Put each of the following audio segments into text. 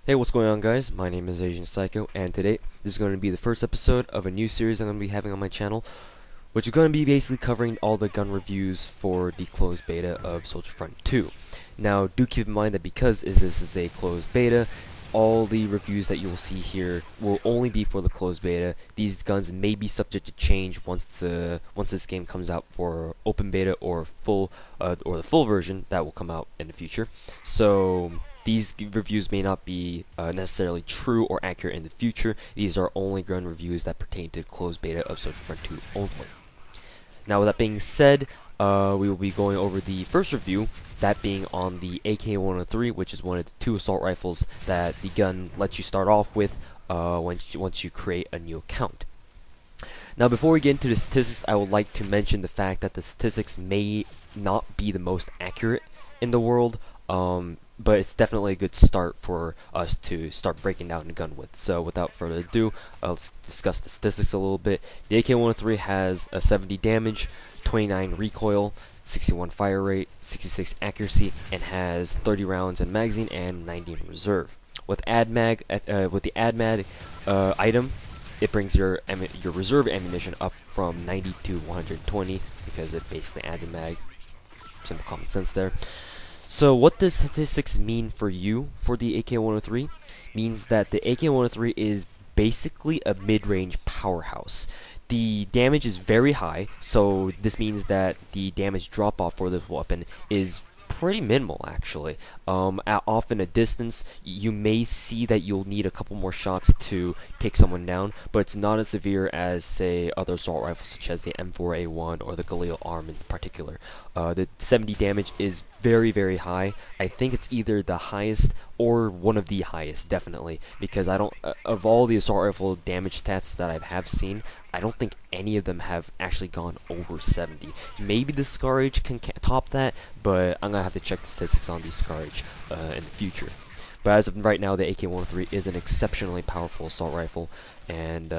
Hey, what's going on, guys? My name is Asian Psycho, and today this is going to be the first episode of a new series I'm going to be having on my channel, which is going to be basically covering all the gun reviews for the closed beta of Soldier Front 2. Now, do keep in mind that because this is a closed beta, all the reviews that you will see here will only be for the closed beta. These guns may be subject to change once this game comes out for open beta or the full version that will come out in the future. So these reviews may not be necessarily true or accurate in the future. These are only gun reviews that pertain to the closed beta of Soldier Front 2 only. Now, with that being said, we will be going over the first review, that being on the AK-103, which is one of the two assault rifles that the gun lets you start off with once you create a new account. Now, before we get into the statistics, I would like to mention the fact that the statistics may not be the most accurate in the world, but it's definitely a good start for us to start breaking down the gun with. So without further ado, let's discuss the statistics a little bit. The AK-103 has a 70 damage, 29 recoil, 61 fire rate, 66 accuracy, and has 30 rounds in magazine and 90 in reserve. With the AdMag item, it brings your reserve ammunition up from 90 to 120 because it basically adds a mag. Simple common sense there. So what does statistics mean for you for the AK-103? Means that the AK-103 is basically a mid-range powerhouse. The damage is very high, so this means that the damage drop-off for this weapon is pretty minimal, actually. Off in a distance, you may see that you'll need a couple more shots to take someone down, but it's not as severe as, say, other assault rifles such as the M4A1 or the Galil ARM in particular. The 70 damage is very, very high. I think it's either the highest or one of the highest, definitely, because I don't, of all the assault rifle damage stats that I have seen, I don't think any of them have actually gone over 70. Maybe the Scar H can top that, but I'm gonna have to check the statistics on the Scar H in the future. But as of right now, the AK-103 is an exceptionally powerful assault rifle, and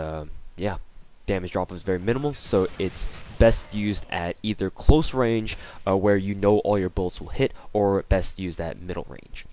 yeah, damage drop is very minimal, so it's best used at either close range, where you know all your bullets will hit, or best used at middle range.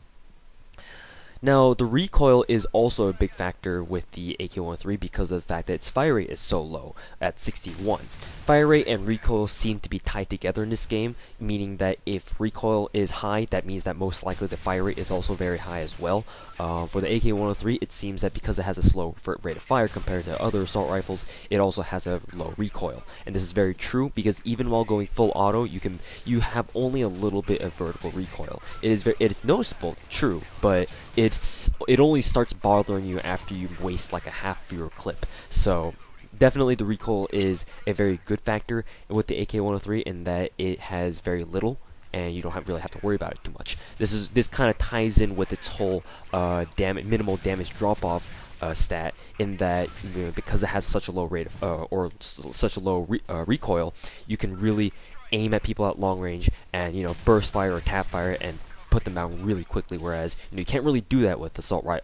Now, the recoil is also a big factor with the AK-103 because of the fact that its fire rate is so low, at 61. Fire rate and recoil seem to be tied together in this game, meaning that if recoil is high, that means that most likely the fire rate is also very high as well. For the AK-103, it seems that because it has a slow rate of fire compared to other assault rifles, it also has a low recoil. And this is very true because even while going full auto, you have only a little bit of vertical recoil. It is noticeable, true, but it only starts bothering you after you waste like a half of your clip. So definitely the recoil is a very good factor with the AK-103 in that it has very little and you don't really have to worry about it too much. This kind of ties in with its whole minimal damage drop-off stat, in that because it has such a low rate of such a low recoil, you can really aim at people at long range and burst fire or tap fire and put them down really quickly, whereas you can't really do that with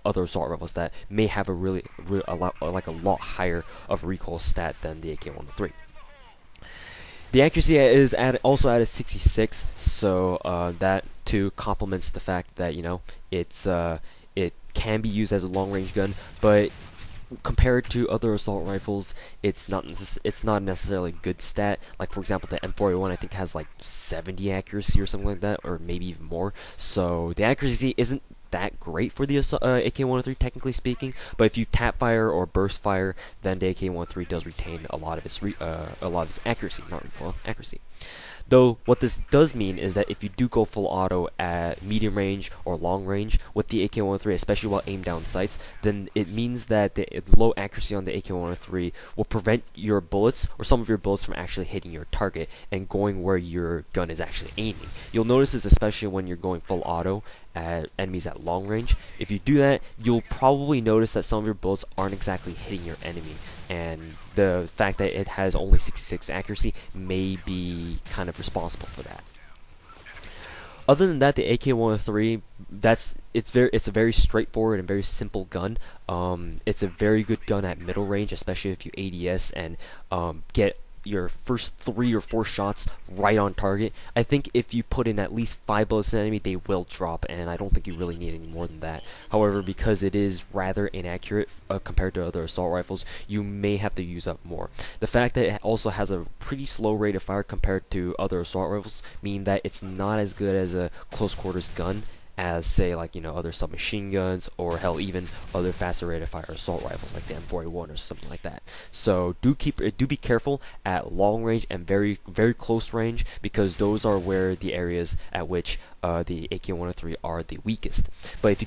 other assault rifles that may have a lot higher of recoil stat than the AK-103. The accuracy is also at a 66, so that too complements the fact that it can be used as a long range gun, but compared to other assault rifles, it's not necessarily a good stat. Like, for example, the M4A1 I think has like 70 accuracy or something like that, or maybe even more. So the accuracy isn't that great for the AK-103, technically speaking. But if you tap fire or burst fire, then the AK-103 does retain a lot of its accuracy, not recoil, accuracy. Though what this does mean is that if you do go full auto at medium range or long range with the AK-103, especially while aimed down sights, then it means that the low accuracy on the AK-103 will prevent your bullets or some of your bullets from actually hitting your target and going where your gun is actually aiming. You'll notice this especially when you're going full auto at enemies at long range. If you do that, you'll probably notice that some of your bullets aren't exactly hitting your enemy, and the fact that it has only 66 accuracy may be kind of responsible for that. Other than that, the AK-103, it's a very straightforward and very simple gun. It's a very good gun at middle range, especially if you ADS and get your first 3 or 4 shots right on target. I think if you put in at least 5 bullets in an enemy, they will drop, and I don't think you really need any more than that. However, because it is rather inaccurate compared to other assault rifles, you may have to use up more. The fact that it also has a pretty slow rate of fire compared to other assault rifles mean that it's not as good as a close quarters gun as, say, like, other submachine guns, or hell, even other faster rate of fire assault rifles like the M4A1 or something like that. So do be careful at long range and very close range, because those are where the areas at which the AK-103 are the weakest. But if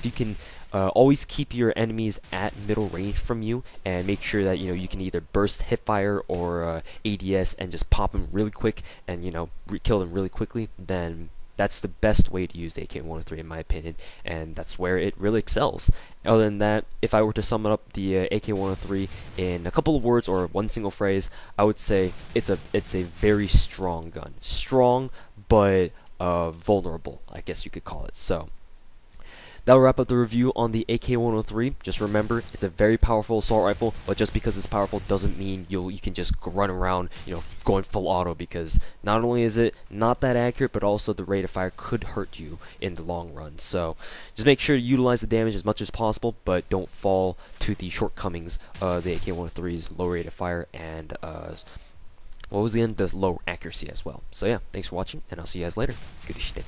you can always keep your enemies at middle range from you, and make sure that you can either burst hipfire or ADS and just pop them really quick and kill them really quickly, then that's the best way to use the AK-103 in my opinion, and that's where it really excels. Other than that, if I were to sum up the AK-103 in a couple of words or one single phrase, I would say it's a very strong gun. Strong, but vulnerable, I guess you could call it. So that'll wrap up the review on the AK-103. Just remember, it's a very powerful assault rifle, but just because it's powerful doesn't mean you can just run around, going full auto, because not only is it not that accurate, but also the rate of fire could hurt you in the long run. So just make sure to utilize the damage as much as possible, but don't fall to the shortcomings of the AK-103's low rate of fire and what was the end? The low accuracy as well. So yeah, thanks for watching, and I'll see you guys later. Good shit.